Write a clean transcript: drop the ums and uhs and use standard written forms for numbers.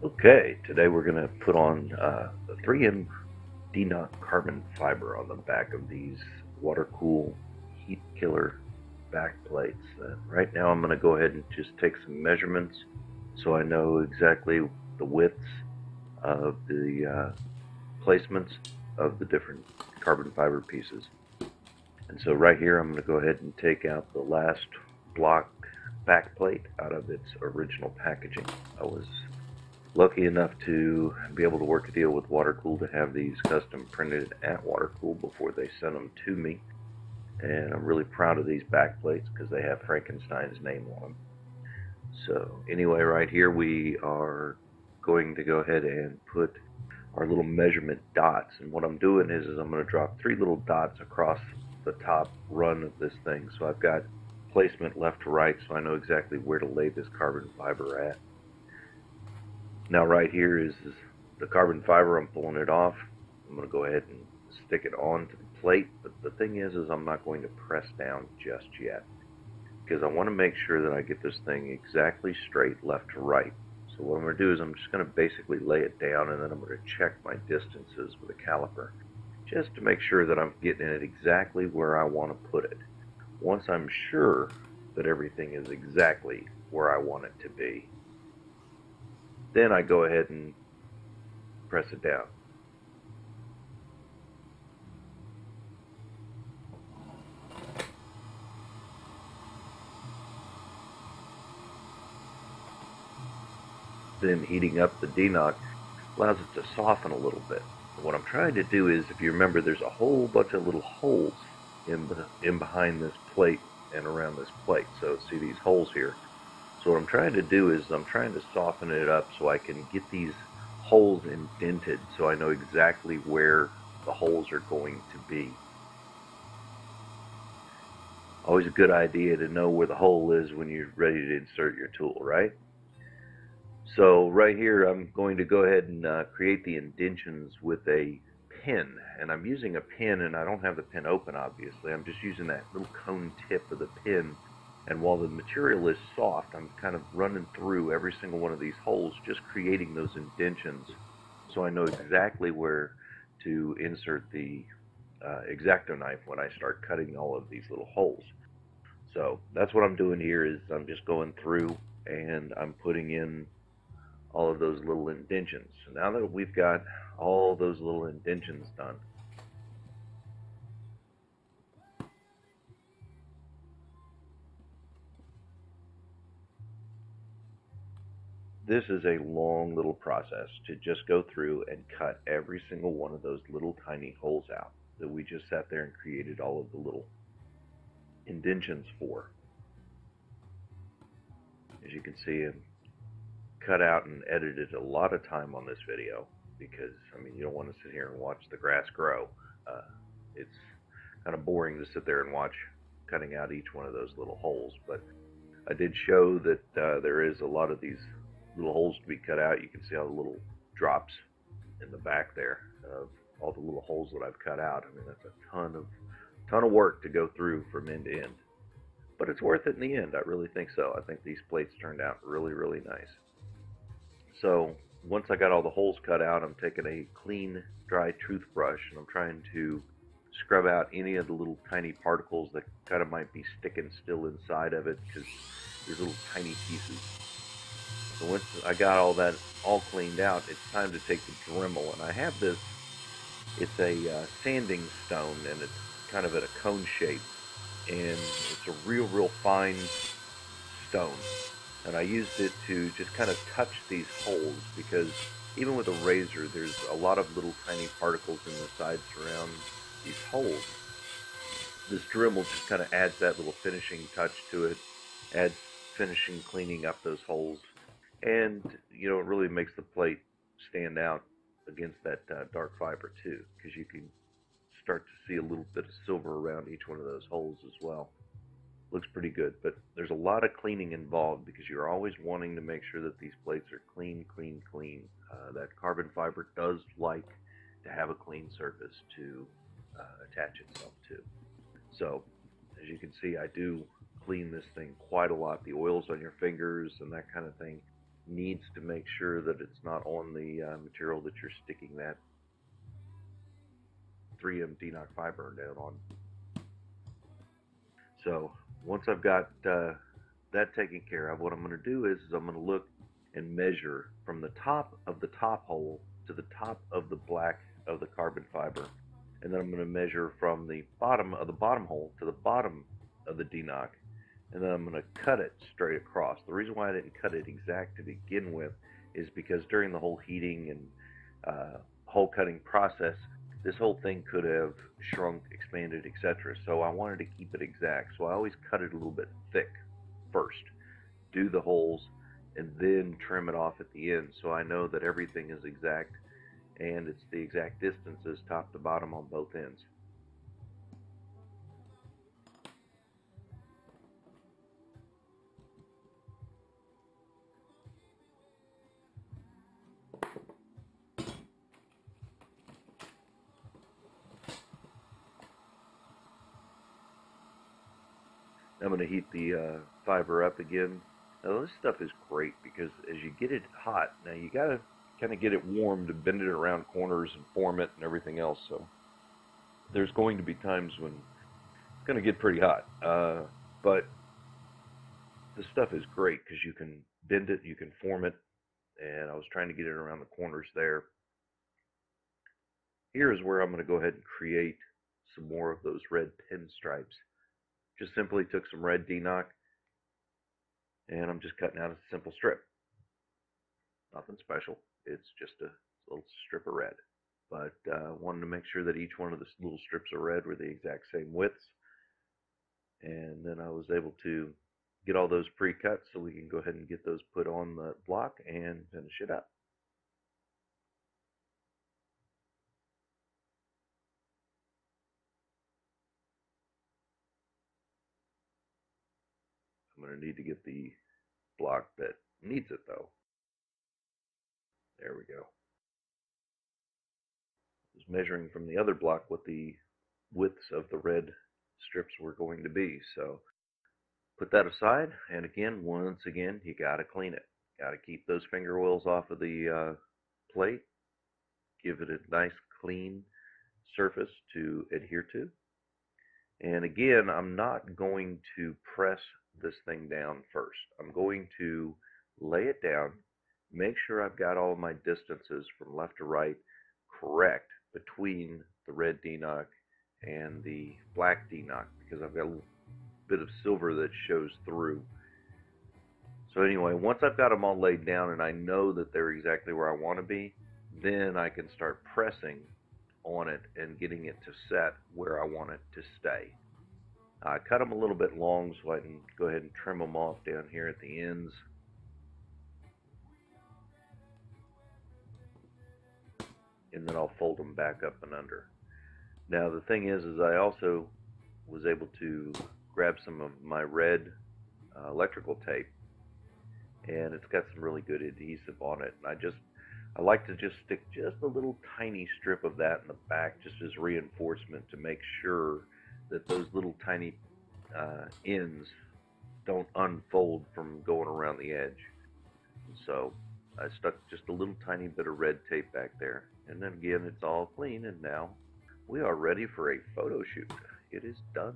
Okay, today we're going to put on the 3M DNOT carbon fiber on the back of these water cool heat killer back plates. Right now I'm going to go ahead and just take some measurements so I know exactly the widths of the placements of the different carbon fiber pieces. And so right here I'm going to go ahead and take out the last block back plate out of its original packaging. I was lucky enough to be able to work a deal with Watercool to have these custom printed at Watercool before they sent them to me. And I'm really proud of these back plates because they have Frankenstein's name on them. So anyway, right here we are going to go ahead and put our little measurement dots. And what I'm doing is I'm going to drop 3 little dots across the top run of this thing. So I've got placement left to right, so I know exactly where to lay this carbon fiber at. Now right here is the carbon fiber. I'm pulling it off. I'm going to go ahead and stick it onto the plate, but the thing is I'm not going to press down just yet because I want to make sure that I get this thing exactly straight left to right. So what I'm going to do is I'm just going to basically lay it down, and then I'm going to check my distances with a caliper just to make sure that I'm getting it exactly where I want to put it. Once I'm sure that everything is exactly where I want it to be, then I go ahead and press it down. Then heating up the DNOC allows it to soften a little bit. And what I'm trying to do is, if you remember, there's a whole bunch of little holes in behind this plate and around this plate. So see these holes here. So what I'm trying to do is I'm trying to soften it up so I can get these holes indented so I know exactly where the holes are going to be. Always a good idea to know where the hole is when you're ready to insert your tool, right? So right here, I'm going to go ahead and create the indentions with a pen. And I'm using a pen, and I don't have the pen open, obviously. I'm just using that little cone tip of the pen. And while the material is soft, I'm kind of running through every single one of these holes, just creating those indentions so I know exactly where to insert the X-Acto knife when I start cutting all of these little holes. So that's what I'm doing here is I'm just going through and I'm putting in all of those little indentions. So now that we've got all those little indentions done, this is a long little process to just go through and cut every single one of those little tiny holes out that we just sat there and created all of the little indentions for. As you can see, I've cut out and edited a lot of time on this video because, I mean, you don't want to sit here and watch the grass grow. Uh, it's kind of boring to sit there and watch cutting out each one of those little holes, but I did show that there is a lot of these little holes to be cut out. You can see all the little drops in the back there of all the little holes that I've cut out. I mean, that's a ton of work to go through from end to end, but it's worth it in the end. I really think so. I think these plates turned out really nice. So once I got all the holes cut out, I'm taking a clean, dry toothbrush and I'm trying to scrub out any of the little tiny particles that kind of might be sticking still inside of it because there's little tiny pieces. So once I got all that all cleaned out, it's time to take the Dremel. And I have this, it's a sanding stone and it's kind of at a cone shape. And it's a real fine stone. And I used it to just kind of touch these holes because even with a razor, there's a lot of little tiny particles in the sides around these holes. This Dremel just kind of adds that little finishing touch to it, adds finishing cleaning up those holes, and you know it really makes the plate stand out against that dark fiber too, because you can start to see a little bit of silver around each one of those holes as well. Looks pretty good, but there's a lot of cleaning involved because you're always wanting to make sure that these plates are clean. That carbon fiber does like to have a clean surface to attach itself to. So, as you can see, I do clean this thing quite a lot. The oils on your fingers and that kind of thing needs to make sure that it's not on the material that you're sticking that 3M DNOC fiber down on. So once I've got that taken care of, what I'm going to do is I'm going to look and measure from the top of the top hole to the top of the black of the carbon fiber, and then I'm going to measure from the bottom of the bottom hole to the bottom of the DNOC, and then I'm going to cut it straight across. The reason why I didn't cut it exact to begin with is because during the whole heating and hole cutting process, this whole thing could have shrunk, expanded, etc. So I wanted to keep it exact. So I always cut it a little bit thick first, do the holes, and then trim it off at the end, so I know that everything is exact and it's the exact distances top to bottom on both ends. I'm going to heat the fiber up again. Now this stuff is great because as you get it hot, now you got to kind of get it warm to bend it around corners and form it and everything else. So there's going to be times when it's going to get pretty hot, but this stuff is great because you can bend it, you can form it, and I was trying to get it around the corners there. Here is where I'm going to go ahead and create some more of those red pinstripes. Just simply took some red DNOC and I'm just cutting out a simple strip. Nothing special. It's just a little strip of red. But wanted to make sure that each one of the little strips of red were the exact same widths. And then I was able to get all those pre-cut so we can go ahead and get those put on the block and finish it up. I'm going to need to get the block that needs it though. There we go. I was measuring from the other block what the widths of the red strips were going to be. So put that aside, and again, once again, you got to clean it. Got to keep those finger oils off of the plate. Give it a nice clean surface to adhere to. And again, I'm not going to press this thing down first. I'm going to lay it down, make sure I've got all of my distances from left to right correct between the red DNOC and the black DNOC, because I've got a little bit of silver that shows through. So anyway, once I've got them all laid down and I know that they're exactly where I want to be, then I can start pressing on it and getting it to set where I want it to stay. I cut them a little bit long so I can go ahead and trim them off down here at the ends. And then I'll fold them back up and under. Now the thing is I also was able to grab some of my red electrical tape, and it's got some really good adhesive on it, and I like to just stick just a little tiny strip of that in the back just as reinforcement to make sure that those little tiny ends don't unfold from going around the edge. So I stuck just a little tiny bit of red tape back there, and then again it's all clean, and now we are ready for a photo shoot. It is done.